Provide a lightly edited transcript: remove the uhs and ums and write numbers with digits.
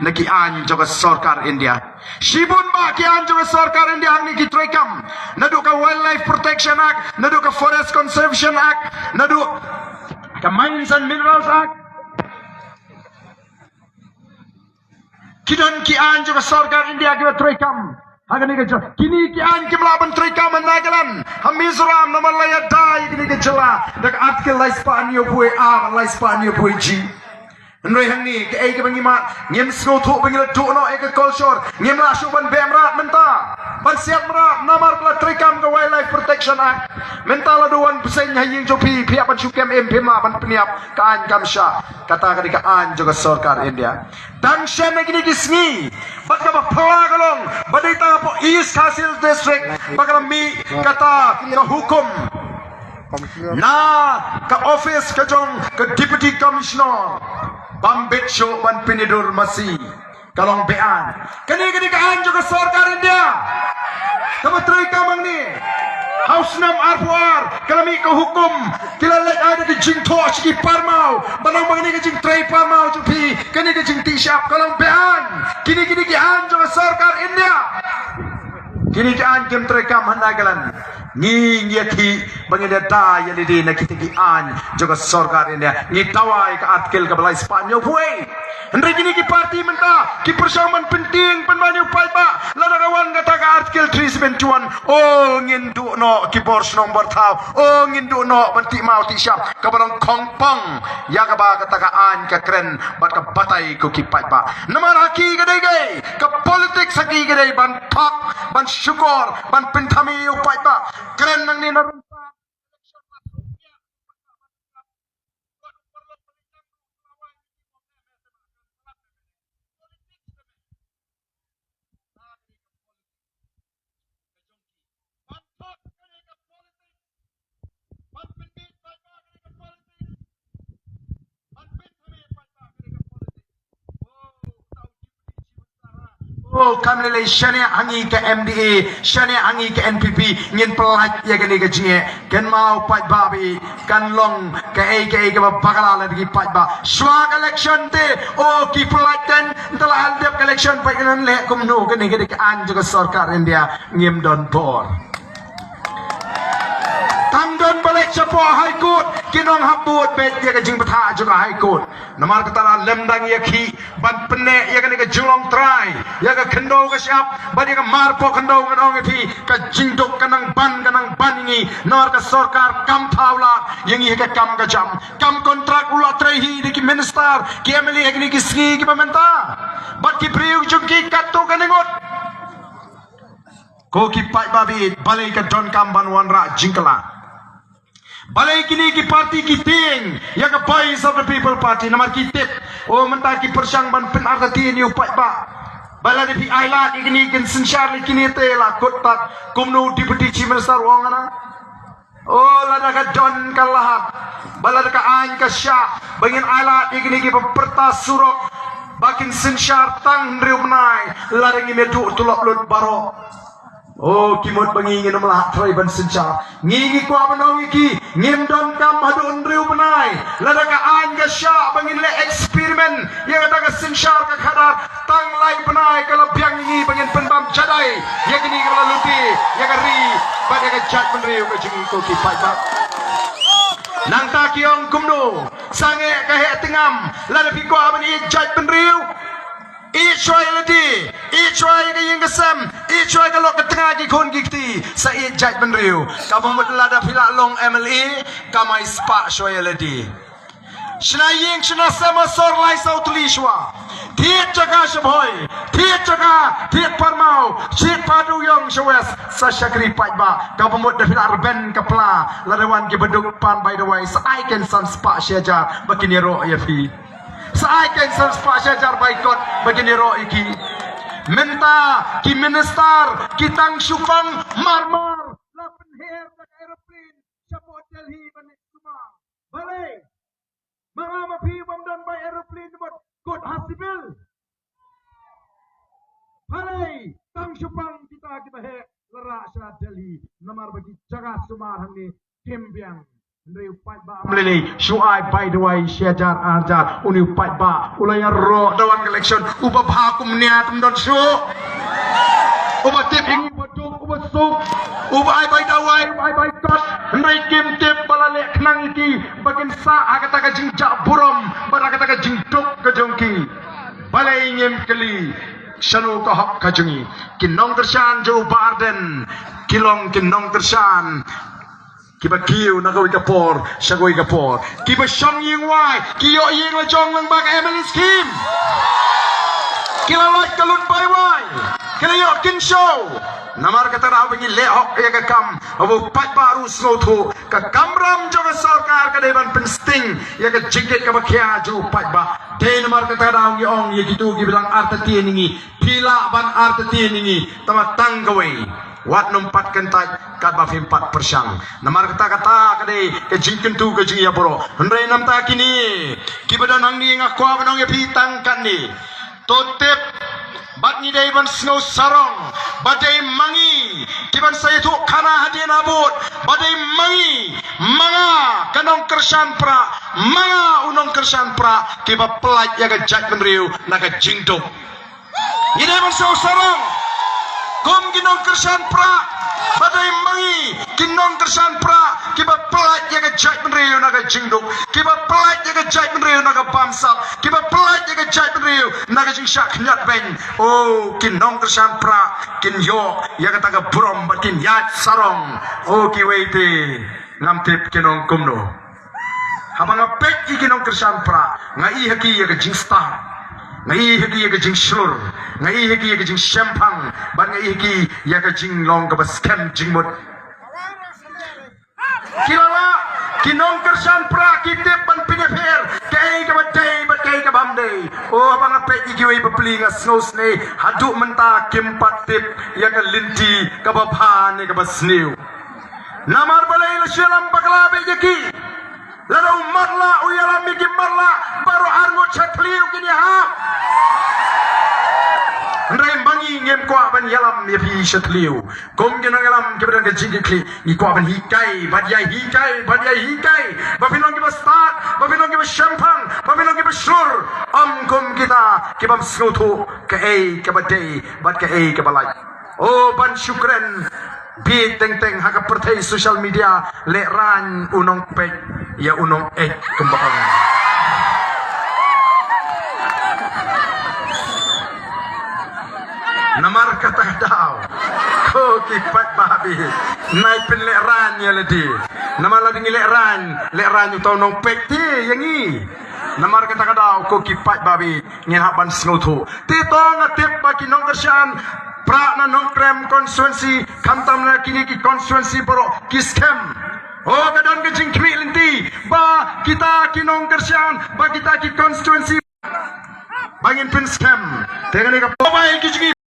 nakian juga sarkar India. Shibun ba kian juga sarkar India hang ni kitrekam. Nadu ka Wildlife Protection Act, nadu ka Forest Conservation Act, nadu ka Mines and Minerals Act. Kidon kian juga sarkar India kitrekam. Hagani ke kini kian kimlaban trika managalan hamizuram na malaya dai kini ke jela dak artikel laispan yo bue a laispan yo bue ji Nroi hang ni ke ai ke bangi ma ngem sno thu bangi la tu no e ke culture ngem la shu ban bemrat menta ban siap mra namar la trikam ke Wildlife Protection Act menta la duan pesen haying jopi pia ban shu kem em pema ban peniap kan kamsha kata ka ka an juga sarkar India dang shen ne kini kisngi bakka ba phawa galong badita po East Hasil District bakal mi kata ka hukum na ka office ka jong ka Deputy Commissioner Bambit show ban pinidur masih kalong bean kani kaan juga sarkar India kamu try kamang ni House nam arpuar kalami ko hukum kilalek ada di jingto sigi parmau banang bang ni ke jing try parmau cupi kani ke jing tishap kalong bean kini kaan juga sarkar India kini kaan kem try kam handagalan ngi yaki bangida da ya di na kitigian juga sarkar India ngi tawai ka atkil ka balai Spanyol puai Hendri kini ki parti menta ki persamaan penting penbanyu paiba laragawan kata ka artikel 371 oh ngindu no ki bors nomor tau oh ngindu no banti mau ti syap ka barang kongpang ya ka ba kata ka an ka kren bat ka batai ko ki paiba namar haki gadai gai ka politik saki gadai ban pak ban syukur ban pentami paiba keren nang ni narun oh kamlele shane hangi ke MDA shane hangi ke NPP ngin pelat ya gani ke jinge ken mau pat babi kan long ke ai ke bakala la di pat ba swag election te oh ki pelat ten telah aldep election pa kan le kumno gani ke an juga sarkar India ngim don por Tangdon balik siapa High Court kinong habut bet ya ke jing betha juga High Court namar ketara lemdang ya ki ban pene ya ke julong try ya ke kendo ke siap ban ya ke marpo kendo ngadong ti ke jingdok kanang ban ini namar ke sarkar kam thaula yang ye ke kam ke jam kam kontrak ula trehi di ki minister ki emeli ya ki sgi ki pementa bat ki priu jungki katu kaningot ko ki pai babi balai ke don kam ban wanra jingkala balai kini ki parti kiting ya ke Voice of the People Party namar kitip oh mentar ki persang ban pen arti ni upai ba bala di ailat ikini ken sensyar kini te la kotak kumnu deputy chief minister wangana oh la daga don kalahat bala daga an ka sya bangin ailat ikini ki perta surok bakin sensyar tang riumnai la dangi metu tulok lut baro oh kimot bangingin malah try ban senca ngingi ko abanong iki ngim don kam hadun riu benai lada ka an ga sya bangin le eksperimen yang ada ka sensyar ka khadar tang lai benai kala biang ngi bangin penbam jadai ya kini kala luti ya ka ri ba ka jat ben riu ka jingi ko ki pai ba nang ta kiong kumno sange ka he tengam lada pi ko abani jat ben riu Israelity, Israel ke yang kesam, Israel kalau ke tengah ki kon gikti, saya jat benriu. Kamu mutlada pila long MLA, kamai spa Israelity. Shna ying shna sama sor lai sau tulishwa. Thiet jaga shabhoi, thiet jaga, thiet parmau, thiet padu yong shawes sa shakri paiba. Kamu mutlada pila arben kapla, ladawan ki beduk pan by the way, sa I can san spa syajar, bakini ro ya fi. Saya kan sempat syajar baikot begini roh iki. Menta ki minister kitang syupang marmar lapan hair dan aeroplane siapa Delhi banik semua. Balik. Mga mapi bamdan by aeroplane buat kot hasibil. Balik. Tang syupang kita hair lerak syah Delhi. Namar bagi jaga sumar hang ni Kimbiang. Uri upat ba melili Syuaib by the way Syajar Arjar uni upat ba ulaya ro dawan election uba bakum niat mdon su uba tip ingi bodok uba suk uba ai by dawai ai by kot ndai kim tip balale knang iki bagin sa agata ka jingjak burom baraka ka jingtok ka jongki balai ngem keli shanu ka hak ka jungi kinong tersan jo barden kilong kinong tersan kiba kiu na gawin kapor siya gawin kapor kiba siyang ying wai kiyo ying la jong lang bag Emily scheme kilalot kalut bay wai kilayot kin show namar kata na wingi lehok ya kakam abu pat baru snotu ka kamram jo sarkar ka deban pensting ya ka jingit ka bakya jo pat ba de namar kata na wingi ong ya gitu gibilang arta tiningi pila ban arta tiningi tamatang gawin wat numpat kentai kat bafim 4 persang namar kata-kata kade ke jingken tu ke jingia boro hendrai nam ta kini kibadan ang ni ngakwa banong ya pitang kan ni totep bat ni dai ban snow sarong badai mangi kiban saya tu kana hadin abut badai mangi manga kanong kersan pra manga unong kersan pra kiba pelaj ya ke jat menriu naga jingdok ni dai ban snow sarong kom kinong kersan pra badai mangi kinong kersan pra kiba pelat ya ke jai menriu naga jingduk kiba pelat ya ke jai menriu naga bamsap kiba pelat ya ke jai menriu naga jingsyak nyat beng oh kinong kersan pra kin yo ya ke taga burom batin yat sarong oh kiwete ngamtip kinong kumno habang apek kinong kersan pra ngai haki ya ke jingstar ngai hiki ya jing slur ngai hiki ya jing champang ban ngai hiki ya jing long ka scam jing mut kilala kinong kersan pra kitip ban pinefer kai ka badai bat kai ka bamdei oh bang ape igiwe bepli nga snows ne hadu menta kimpat tip ya ka linti ka babhan ne ka basniu namar balai la shalam bakla be yaki lalu marla uyala migi marla baru arngut chatliu kini ha Ndrai bangi ngem kwa ban yalam ya fi chatliu kom genang yalam keberan ke jingkli ni kwa ban hikai badai ba pinong ki start ba pinong ki champang ba pinong ki sur am kom kita kibam snutu ke ei ke badai bat ke ei ke balai oh ban syukran bi teng haka pertai social media le ran unong pek ya unong kembang namar kata daw ko kipat babi naik pen le ran ya ledi namar ladi le ran yu nong pek ti yangi namar kata daw ko kipat babi ngin haban snotu ti to ngatip baki nong kersan pra na nong krem konstituensi kantam na kini ki konstituensi boro kiskem oh kadang ke jingkri linti ba kita kinong kersian ba kita ki konstituensi bangin pin scam dengan ka pamay ki